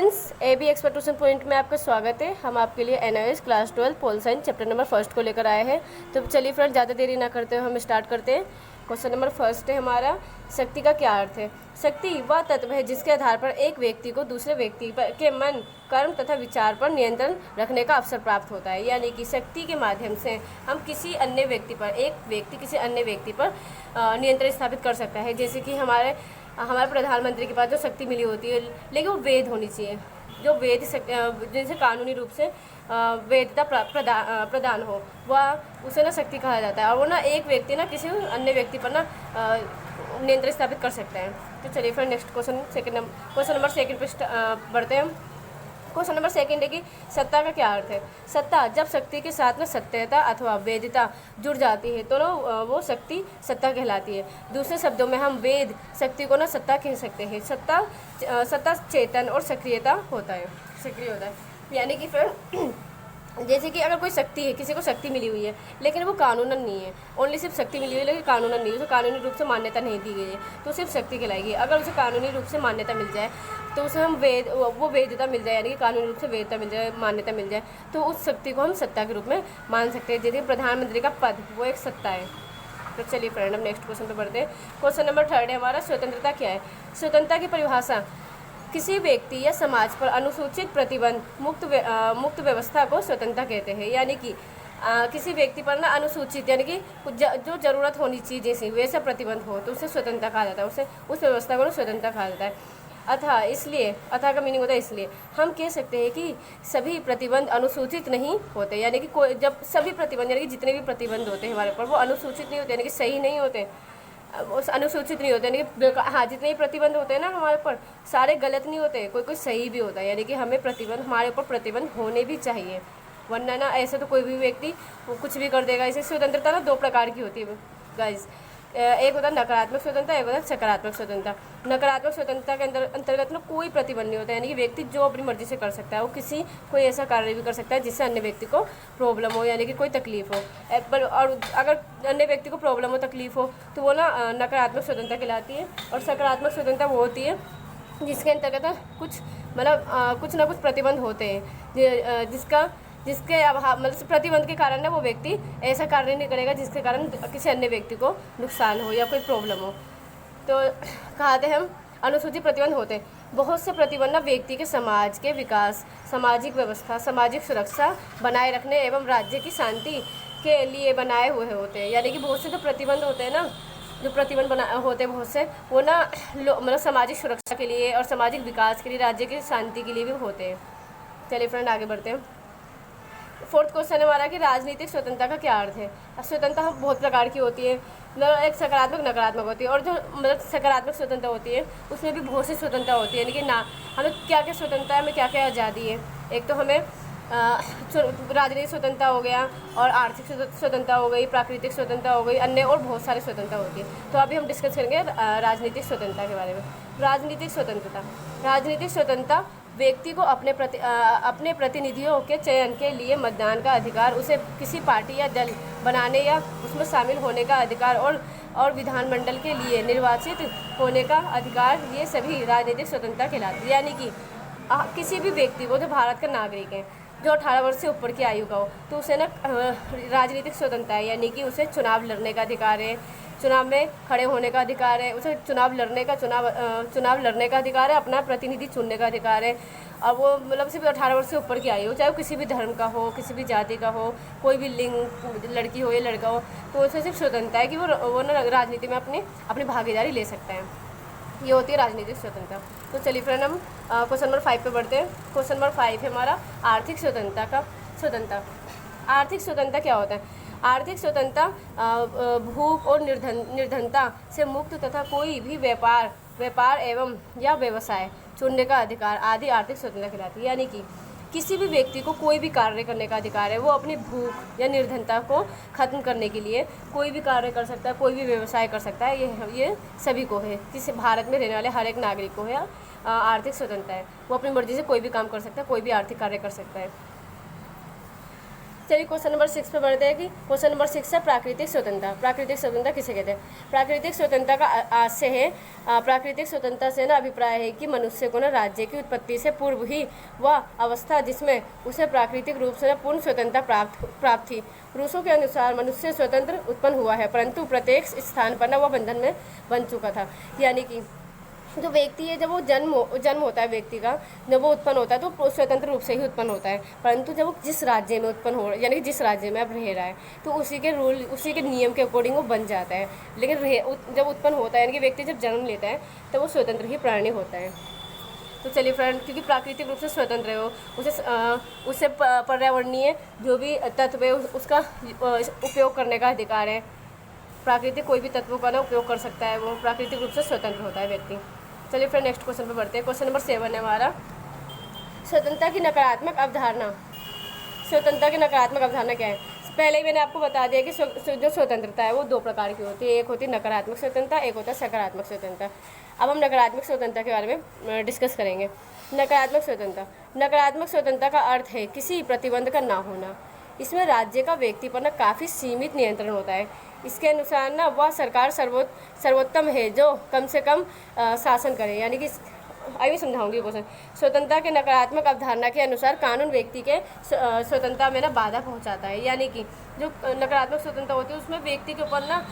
ए B expert tuition point में आपका स्वागत है। हम आपके लिए NIS class 12 pol science chapter number first को लेकर आए हैं। तो चलिए फ्रेंड, ज़्यादा देरी ना करते हुए हम स्टार्ट करते हैं। क्वेश्चन नंबर फर्स्ट है हमारा, शक्ति का क्या अर्थ है। शक्ति वह तत्व है जिसके आधार पर एक व्यक्ति को दूसरे व्यक्ति के मन, कर्म तथा विचार पर नियंत्रण रखने का अवसर प्राप्त होता है। यानी कि शक्ति के माध्यम से हम किसी अन्य व्यक्ति पर, एक व्यक्ति किसी अन्य व्यक्ति पर नियंत्रण स्थापित कर सकता है। जैसे कि हमारे प्रधानमंत्री के पास जो शक्ति मिली होती है, लेकिन वो वेद होनी चाहिए, जो वेद जिनसे कानूनी रूप से वेदता प्रदान हो, वह उसे ना शक्ति कहा जाता है। और वो ना एक व्यक्ति ना किसी अन्य व्यक्ति पर ना नियंत्रण स्थापित कर सकते हैं। तो चलिए फिर नेक्स्ट क्वेश्चन नंबर सेकंड पे बढ़ते हैं हम। क्वेश्चन नंबर सेकंड है कि सत्ता का क्या अर्थ है। सत्ता, जब शक्ति के साथ में सत्यता अथवा वेदता जुड़ जाती है तो ना वो शक्ति सत्ता कहलाती है। दूसरे शब्दों में हम वेद शक्ति को ना सत्ता कह सकते हैं। सत्ता चेतन और सक्रिय होता है। यानी कि फिर जैसे कि अगर कोई शक्ति है, किसी को शक्ति मिली हुई है लेकिन वो कानूनन नहीं है, ओनली सिर्फ शक्ति मिली हुई है लेकिन कानूनन नहीं है, उसे कानूनी रूप से मान्यता नहीं दी गई है, तो सिर्फ शक्ति कहलाएगी। अगर उसे कानूनी रूप से मान्यता मिल जाए तो उसे हम वेदता मिल जाए, यानी कि कानूनी रूप से वेदता मिल जाए, मान्यता मिल जाए, तो उस शक्ति को हम सत्ता के रूप में मान सकते हैं। जैसे प्रधानमंत्री का पद, वो एक सत्ता है। तो चलिए फ्रेंड, हम नेक्स्ट क्वेश्चन पर बढ़ते हैं। क्वेश्चन नंबर थर्ड है हमारा, स्वतंत्रता क्या है। स्वतंत्रता की परिभाषा, किसी व्यक्ति या समाज पर अनुसूचित प्रतिबंध मुक्त व्यवस्था को स्वतंत्रता कहते हैं। यानी कि किसी व्यक्ति पर ना अनुसूचित, यानी कि जो जरूरत होनी चाहिए जैसे वैसा प्रतिबंध हो तो उसे स्वतंत्रता कहा जाता है, उसे उस व्यवस्था को स्वतंत्रता कहा जाता है। अतः का मीनिंग होता है इसलिए। हम कह सकते हैं कि सभी प्रतिबंध अनुसूचित नहीं होते, यानी कि कोई जब सभी प्रतिबंध, यानी कि जितने भी प्रतिबंध होते हैं हमारे ऊपर, वो अनुसूचित नहीं होते, यानी कि सही नहीं होते, अनुसूचित नहीं होते, यानी कि हाँ, जितने भी प्रतिबंध होते हैं ना हमारे ऊपर, सारे गलत नहीं होते, कोई सही भी होता है। यानी कि हमें हमारे ऊपर प्रतिबंध होने भी चाहिए, वरना ना ऐसे तो कोई भी व्यक्ति कुछ भी कर देगा। इसे स्वतंत्रता ना दो प्रकार की होती है गाइज। एक होता है नकारात्मक स्वतंत्रता, एक होता है सकारात्मक स्वतंत्रता। नकारात्मक स्वतंत्रता के अंतर्गत ना कोई प्रतिबंध नहीं होता, यानी कि व्यक्ति जो अपनी मर्जी से कर सकता है, वो कोई ऐसा कार्य भी कर सकता है जिससे अन्य व्यक्ति को प्रॉब्लम हो, यानी कि कोई तकलीफ हो। और अगर अन्य व्यक्ति को प्रॉब्लम हो, तकलीफ हो, तो वो ना नकारात्मक स्वतंत्रता कहलाती है। और सकारात्मक स्वतंत्रता वो होती है जिसके अंतर्गत कुछ ना कुछ प्रतिबंध होते हैं, जिसके अभाव, मतलब प्रतिबंध के कारण ना वो व्यक्ति ऐसा कार्य नहीं करेगा जिसके कारण किसी अन्य व्यक्ति को नुकसान हो या कोई प्रॉब्लम हो। तो कहते हैं हम अनुसूचित प्रतिबंध होते हैं। बहुत से प्रतिबंध ना व्यक्ति के समाज के विकास, सामाजिक व्यवस्था, सामाजिक सुरक्षा बनाए रखने एवं राज्य की शांति के लिए बनाए हुए होते हैं। यानी कि बहुत से जो प्रतिबंध होते हैं ना, जो प्रतिबंध होते हैं बहुत से, वो ना मतलब सामाजिक सुरक्षा के लिए और सामाजिक विकास के लिए, राज्य की शांति के लिए भी होते हैं। चलिए फ्रेंड, आगे बढ़ते हैं। फोर्थ क्वेश्चन है हमारा कि राजनीतिक स्वतंत्रता का क्या अर्थ है। स्वतंत्रता बहुत प्रकार की होती है, मतलब एक सकारात्मक नकारात्मक होती है, और जो मतलब सकारात्मक स्वतंत्रता होती है उसमें भी बहुत सी स्वतंत्रता होती है। यानी कि ना हमें क्या क्या स्वतंत्रता है, हमें क्या क्या आज़ादी है। एक तो हमें राजनीतिक स्वतंत्रता हो गया, और आर्थिक स्वतंत्रता हो गई, प्राकृतिक स्वतंत्रता हो गई, अन्य और बहुत सारी स्वतंत्रता होती है। तो अभी हम डिस्कस करेंगे राजनीतिक स्वतंत्रता के बारे में। राजनीतिक स्वतंत्रता व्यक्ति को अपने प्रतिनिधियों के चयन के लिए मतदान का अधिकार, उसे किसी पार्टी या दल बनाने या उसमें शामिल होने का अधिकार, और विधानमंडल के लिए निर्वाचित होने का अधिकार, ये सभी राजनीतिक स्वतंत्रता कहलाती है। यानी कि किसी भी व्यक्ति को, जो भारत का नागरिक है, जो 18 वर्ष से ऊपर की आयु का हो, तो उसे ना राजनीतिक स्वतंत्रता है। यानी कि उसे चुनाव लड़ने का अधिकार है, चुनाव में खड़े होने का अधिकार है, उसे चुनाव लड़ने का अधिकार है, अपना प्रतिनिधि चुनने का अधिकार है। और वो मतलब सिर्फ 18 वर्ष से ऊपर की आयु हो, चाहे वो किसी भी धर्म का हो, किसी भी जाति का हो, कोई भी लिंग, लड़की हो या लड़का हो, तो उसे सिर्फ स्वतंत्रता है कि वो ना राजनीति में अपनी भागीदारी ले सकता है। ये होती है राजनीतिक स्वतंत्रता। तो चलिए फ्रेंड, हम क्वेश्चन नंबर 5 पे बढ़ते हैं। क्वेश्चन नंबर 5 है हमारा, आर्थिक स्वतंत्रता। आर्थिक स्वतंत्रता क्या होता है। आर्थिक स्वतंत्रता भूख और निर्धनता से मुक्त तथा कोई भी व्यापार एवं या व्यवसाय चुनने का अधिकार आदि आर्थिक स्वतंत्रता कहलाती है। यानी कि किसी भी व्यक्ति को कोई भी कार्य करने का अधिकार है, वो अपनी भूख या निर्धनता को ख़त्म करने के लिए कोई भी कार्य कर सकता है, कोई भी व्यवसाय कर सकता है। ये सभी को है, किसी भारत में रहने वाले हर एक नागरिक को है आर्थिक स्वतंत्रता है। वो अपनी मर्जी से कोई भी काम कर सकता है, कोई भी आर्थिक कार्य कर सकता है। चलिए क्वेश्चन नंबर 6 पे बढ़ते हैं कि क्वेश्चन नंबर 6 है प्राकृतिक स्वतंत्रता। प्राकृतिक स्वतंत्रता किसे कहते हैं? प्राकृतिक स्वतंत्रता का आशय है, प्राकृतिक स्वतंत्रता से ना अभिप्राय है कि मनुष्य को ना राज्य की उत्पत्ति से पूर्व ही वह अवस्था जिसमें उसे प्राकृतिक रूप से पूर्ण स्वतंत्रता प्राप्त थी। रूसों के अनुसार मनुष्य स्वतंत्र उत्पन्न हुआ है, परंतु प्रत्येक स्थान पर ना वह बंधन में बन चुका था। यानी कि जो व्यक्ति है, जब वो जन्म होता है व्यक्ति का, जब वो उत्पन्न होता है तो वो स्वतंत्र रूप से ही उत्पन्न होता है, परंतु जब वो जिस राज्य में उत्पन्न हो, यानी कि जिस राज्य में अब रह रहा है, तो उसी के रूल, उसी के नियम के अकॉर्डिंग वो बन जाता है। लेकिन जब उत्पन्न होता है, यानी कि व्यक्ति जब जन्म लेता है, तो वो स्वतंत्र ही प्राणी होता है। तो चलिए फ्रेंड, क्योंकि प्राकृतिक रूप से स्वतंत्र हो, उसे पर्यावरणीय जो भी तत्व है उसका उपयोग करने का अधिकार है। प्राकृतिक कोई भी तत्वों का ना उपयोग कर सकता है, वो प्राकृतिक रूप से स्वतंत्र होता है व्यक्ति। चलिए फिर नेक्स्ट क्वेश्चन पे बढ़ते हैं। क्वेश्चन नंबर 7 है हमारा, स्वतंत्रता की नकारात्मक अवधारणा। स्वतंत्रता की नकारात्मक अवधारणा क्या है? पहले ही मैंने आपको बता दिया कि जो स्वतंत्रता है वो 2 प्रकार की होती है, एक होती है नकारात्मक स्वतंत्रता, एक होता है सकारात्मक स्वतंत्रता। अब हम नकारात्मक स्वतंत्रता के बारे में डिस्कस करेंगे। नकारात्मक स्वतंत्रता, नकारात्मक स्वतंत्रता का अर्थ है किसी प्रतिबंध का ना होना। इसमें राज्य का व्यक्ति पर ना काफ़ी सीमित नियंत्रण होता है। इसके अनुसार ना वह सरकार सर्वोत्तम है जो कम से कम शासन करे। यानी कि अभी समझाऊंगी क्वेश्चन। स्वतंत्रता के नकारात्मक अवधारणा के अनुसार कानून व्यक्ति के स्वतंत्रता में ना बाधा पहुंचाता है। यानी कि जो नकारात्मक स्वतंत्रता होती है उसमें व्यक्ति के ऊपर ना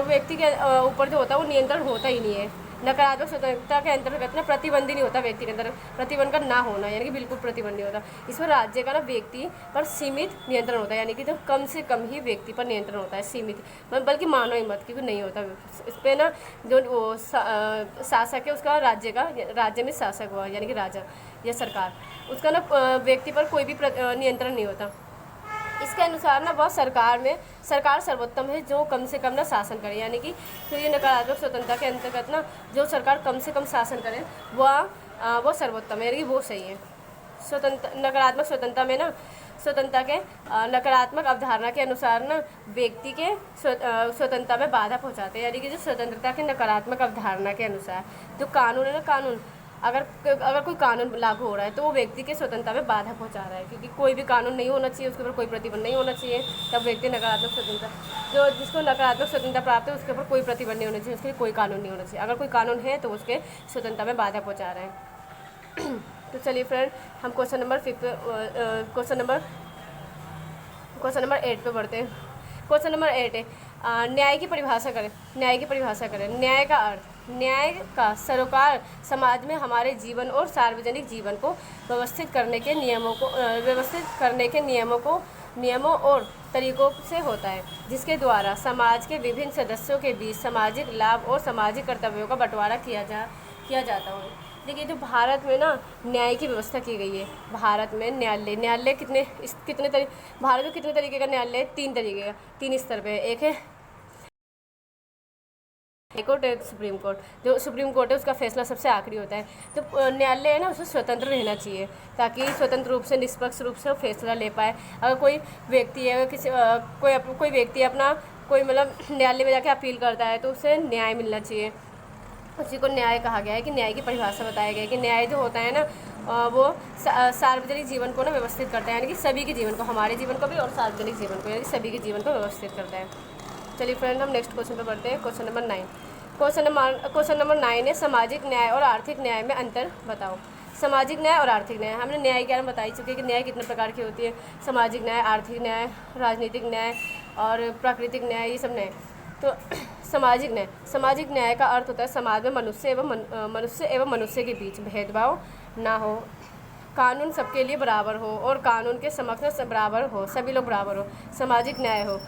व्यक्ति के ऊपर जो होता है वो नियंत्रण होता ही नहीं है। नकारात्मक स्वतंत्रता के अंतर्गत ना प्रतिबंध नहीं होता व्यक्ति के अंदर, प्रतिबंध का ना होना, यानी कि बिल्कुल प्रतिबंध नहीं होता। इसमें राज्य का ना व्यक्ति पर सीमित नियंत्रण होता है, यानी कि जो कम से कम ही व्यक्ति पर नियंत्रण होता है, सीमित, बल्कि मानो ही मत, क्योंकि नहीं होता। इस पर ना जो वो शासक है उसका राज्य में शासक हुआ, यानी कि राजा या सरकार, उसका ना व्यक्ति पर कोई भी नियंत्रण नहीं होता। इसके अनुसार ना वह सरकार सर्वोत्तम है जो कम से कम ना शासन करे। यानी कि तो ये नकारात्मक स्वतंत्रता के अंतर्गत ना जो सरकार कम से कम शासन करे वो सर्वोत्तम है, यानी कि वो सही है। नकारात्मक स्वतंत्रता में ना स्वतंत्रता के नकारात्मक अवधारणा के अनुसार ना व्यक्ति के स्वतंत्रता में बाधा पहुंचाते हैं। यानी कि जो स्वतंत्रता के नकारात्मक अवधारणा के अनुसार जो कानून है ना, कानून अगर कोई कानून लागू हो रहा है तो वो व्यक्ति के स्वतंत्रता में बाधा पहुंचा रहा है, क्योंकि कोई भी कानून नहीं होना चाहिए, उसके ऊपर कोई प्रतिबंध नहीं होना चाहिए, तब व्यक्ति नकारात्मक स्वतंत्रता, जो जिसको नकारात्मक स्वतंत्रता प्राप्त है उसके ऊपर कोई प्रतिबंध नहीं होना चाहिए, उसके लिए कोई कानून नहीं होना चाहिए। अगर कोई कानून है तो उसके स्वतंत्रता में बाधा पहुँचा रहा है। तो चलिए फ्रेंड, हम क्वेश्चन नंबर 8 पे बढ़ते हैं। क्वेश्चन नंबर 8 है न्याय की परिभाषा करें। न्याय का अर्थ, न्याय का सरोकार समाज में हमारे जीवन और सार्वजनिक जीवन को व्यवस्थित करने के नियमों और तरीकों से होता है, जिसके द्वारा समाज के विभिन्न सदस्यों के बीच सामाजिक लाभ और सामाजिक कर्तव्यों का बंटवारा किया जाता है। देखिए, जो भारत में ना न्याय की व्यवस्था की गई है, भारत में न्यायालय भारत में कितने तरीके का न्यायालय है? 3 तरीके का, 3 स्तर पे। एक है हाई कोर्ट, एक सुप्रीम कोर्ट। जो सुप्रीम कोर्ट है उसका फैसला सबसे आखिरी होता है। तो न्यायालय है ना उसमें स्वतंत्र रहना चाहिए, ताकि स्वतंत्र रूप से निष्पक्ष रूप से फैसला ले पाए। अगर कोई व्यक्ति है, कोई व्यक्ति अपना मतलब न्यायालय में जाके अपील करता है तो उसे न्याय मिलना चाहिए, उसी को न्याय कहा गया है। कि न्याय की परिभाषा बताया गया है कि न्याय जो होता है ना वो सार्वजनिक जीवन को ना व्यवस्थित करता है, यानी कि सभी के जीवन को, हमारे जीवन को भी और सार्वजनिक जीवन को, यानी कि सभी के जीवन को व्यवस्थित करता है। चलिए फ्रेंड, हम नेक्स्ट क्वेश्चन पे बढ़ते हैं। क्वेश्चन नंबर 9 है सामाजिक न्याय और आर्थिक न्याय में अंतर बताओ। सामाजिक न्याय और आर्थिक न्याय, हमने न्याय के बारे में बता ही चुके हैं कि न्याय कितने प्रकार की होती है। सामाजिक न्याय, आर्थिक न्याय, राजनीतिक न्याय और प्राकृतिक न्याय, ये सब न्याय। तो सामाजिक न्याय का अर्थ होता है समाज में मनुष्य एवं मनुष्य के बीच भेदभाव ना हो, कानून सबके लिए बराबर हो और कानून के समक्ष बराबर हो, सभी लोग बराबर हो, सामाजिक न्याय हो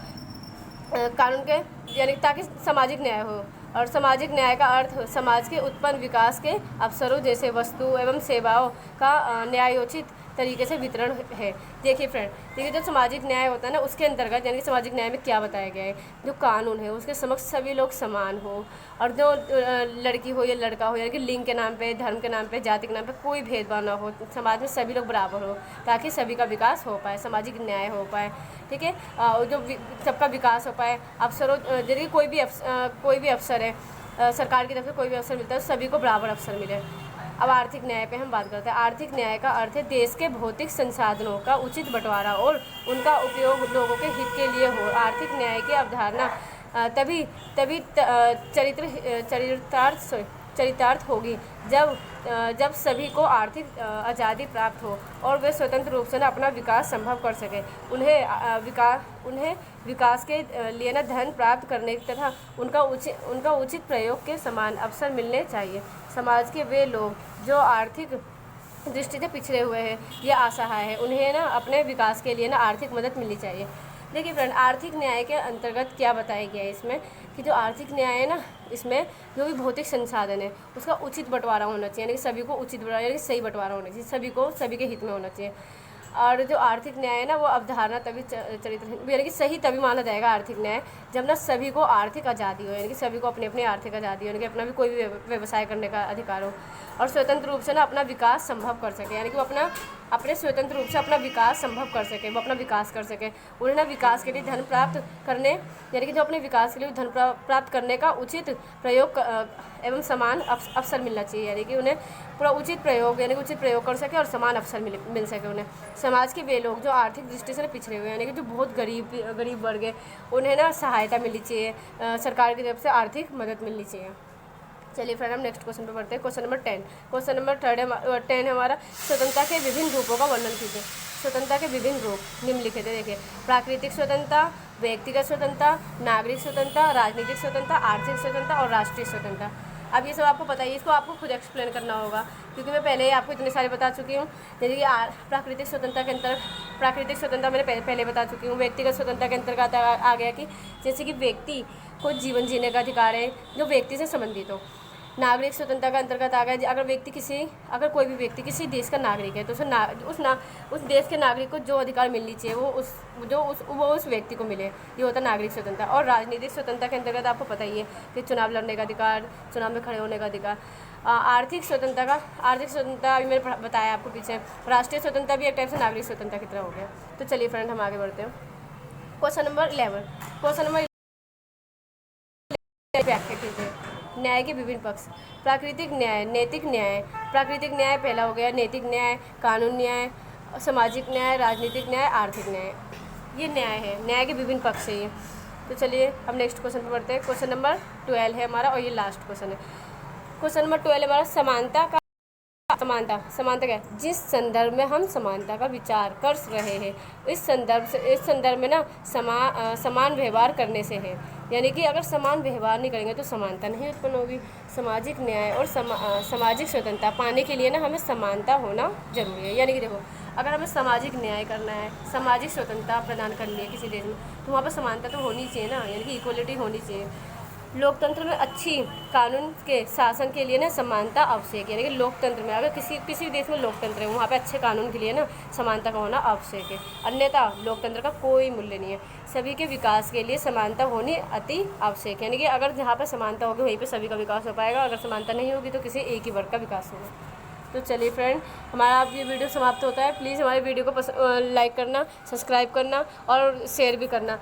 कानून के, यानी ताकि सामाजिक न्याय हो। और सामाजिक न्याय का अर्थ समाज के उत्पन्न विकास के अवसरों जैसे वस्तु एवं सेवाओं का न्यायोचित तरीके से वितरण है। देखिए फ्रेंड, देखिए जो सामाजिक न्याय होता है ना उसके अंतर्गत, यानी कि सामाजिक न्याय में क्या बताया गया है, जो कानून है उसके समक्ष सभी लोग समान हो, और जो लड़की हो या लड़का हो, यानी कि लिंग के नाम पे, धर्म के नाम पे, जाति के नाम पे कोई भेदभाव ना हो, समाज में सभी लोग बराबर हो, ताकि सभी का विकास हो पाए, सामाजिक न्याय हो पाए। ठीक है, जो सबका विकास हो पाए, अवसरों, यदि कोई भी अवसर है, सरकार की तरफ से कोई भी अवसर मिलता है तो सभी को बराबर अवसर मिले। अब आर्थिक न्याय पे हम बात करते हैं। आर्थिक न्याय का अर्थ है देश के भौतिक संसाधनों का उचित बंटवारा और उनका उपयोग लोगों के हित के लिए हो। आर्थिक न्याय की अवधारणा तभी तभी चरितार्थ होगी जब सभी को आर्थिक आज़ादी प्राप्त हो और वे स्वतंत्र रूप से अपना विकास संभव कर सकें। उन्हें विकास के लिए धन प्राप्त करने तथा उनका उचित प्रयोग के समान अवसर मिलने चाहिए। समाज के वे लोग जो आर्थिक दृष्टि से पिछड़े हुए हैं या असहाय है, उन्हें अपने विकास के लिए आर्थिक मदद मिलनी चाहिए। देखिए फ्रेंड, आर्थिक न्याय के अंतर्गत क्या बताया गया है इसमें कि जो आर्थिक न्याय है इसमें जो भी भौतिक संसाधन है उसका उचित बंटवारा होना चाहिए, यानी कि सभी को उचित बंटवारा, यानी कि सही बंटवारा होना चाहिए, सभी के हित में होना चाहिए। और जो आर्थिक न्याय है वो अवधारणा तभी चरित्र, यानी कि सही तभी माना जाएगा आर्थिक न्याय जब सभी को आर्थिक आज़ादी हो, यानी कि सभी को अपनी अपनी आर्थिक आज़ादी हो, यानी कि अपना भी कोई भी व्यवसाय करने का अधिकार हो और स्वतंत्र रूप से अपना विकास संभव कर सके, यानी कि वो अपने स्वतंत्र रूप से अपना विकास संभव कर सके, वो अपना विकास कर सके। उन्हें विकास के लिए धन प्राप्त करने, यानी कि जो अपने विकास के लिए धन प्राप्त करने का उचित प्रयोग एवं समान अवसर मिलना चाहिए, यानी कि उन्हें पूरा उचित प्रयोग, यानी कि उचित प्रयोग कर सके और समान अवसर मिल सके उन्हें। समाज के वे लोग जो आर्थिक दृष्टि से पिछड़े हुए हैं, यानी कि जो बहुत गरीब वर्ग है, उन्हें सहायता मिलनी चाहिए, सरकार की तरफ से आर्थिक मदद मिलनी चाहिए। चलिए फ्रेंड, हम नेक्स्ट क्वेश्चन पे बढ़ते हैं। Question number 10। क्वेश्चन नंबर 10 हमारा स्वतंत्रता के विभिन्न रूपों का वर्णन कीजिए। स्वतंत्रता के विभिन्न रूप निम्नलिखित है। देखिए, प्राकृतिक स्वतंत्रता, व्यक्तिगत स्वतंत्रता, नागरिक स्वतंत्रता, राजनीतिक स्वतंत्रता, आर्थिक स्वतंत्रता और राष्ट्रीय स्वतंत्रता। अब ये सब आपको पता ही है, इसको आपको खुद एक्सप्लेन करना होगा क्योंकि मैं पहले ही आपको इतने सारे बता चुकी हूँ। जैसे कि प्राकृतिक स्वतंत्रता के अंतर्गत प्राकृतिक स्वतंत्रता मैंने पहले बता चुकी हूँ। व्यक्तिगत स्वतंत्रता के अंतर्गत आ गया कि जैसे कि व्यक्ति को जीवन जीने का अधिकार है जो व्यक्ति से संबंधित हो। नागरिक स्वतंत्रता का अंतर्गत आ गया अगर कोई भी व्यक्ति किसी देश का नागरिक है तो उस देश के नागरिक को जो अधिकार मिलनी चाहिए वो उस व्यक्ति को मिले, ये होता है नागरिक स्वतंत्रता। और राजनीतिक स्वतंत्रता के अंतर्गत आपको पता ही है कि चुनाव लड़ने का अधिकार, चुनाव में खड़े होने का अधिकार। आर्थिक स्वतंत्रता अभी मैंने बताया आपको पीछे। राष्ट्रीय स्वतंत्रता भी एक टाइप से नागरिक स्वतंत्रता की तरह हो गया। तो चलिए फ्रेंड, हम आगे बढ़ते हैं। क्वेश्चन नंबर 11 व्याख्या कीजिए। न्याय के विभिन्न पक्ष। प्राकृतिक न्याय, नैतिक न्याय। प्राकृतिक न्याय पहला हो गया, नैतिक न्याय, कानून न्याय, सामाजिक न्याय, राजनीतिक न्याय, आर्थिक न्याय। ये न्याय है, न्याय के विभिन्न पक्ष है ये। तो चलिए हम नेक्स्ट क्वेश्चन पर बढ़ते हैं। क्वेश्चन नंबर 12 है हमारा और ये लास्ट क्वेश्चन है। क्वेश्चन नंबर 12 हमारा समानता क्या है? जिस संदर्भ में हम समानता का विचार कर रहे हैं इस संदर्भ में समान व्यवहार करने से है, यानी कि अगर समान व्यवहार नहीं करेंगे तो समानता नहीं उत्पन्न होगी। सामाजिक न्याय और सामाजिक स्वतंत्रता पाने के लिए हमें समानता होना जरूरी है। यानी कि देखो, अगर हमें सामाजिक न्याय करना है, सामाजिक स्वतंत्रता प्रदान करनी है किसी देश में, तो वहाँ पर समानता तो होनी चाहिए ना, यानी कि इक्वलिटी होनी चाहिए। लोकतंत्र में अच्छी कानून के शासन के लिए समानता आवश्यक है, यानी कि लोकतंत्र में अगर किसी भी देश में लोकतंत्र है वहाँ पे अच्छे कानून के लिए समानता का होना आवश्यक है, अन्यथा लोकतंत्र का कोई मूल्य नहीं है। सभी के विकास के लिए समानता होनी अति आवश्यक है, यानी कि अगर जहाँ पर समानता होगी वहीं पे सभी का विकास हो पाएगा, अगर समानता नहीं होगी तो किसी एक ही वर्ग का विकास होगा। तो चलिए फ्रेंड, हमारा अब ये वीडियो समाप्त होता है। प्लीज़ हमारे वीडियो को लाइक करना, सब्सक्राइब करना और शेयर भी करना।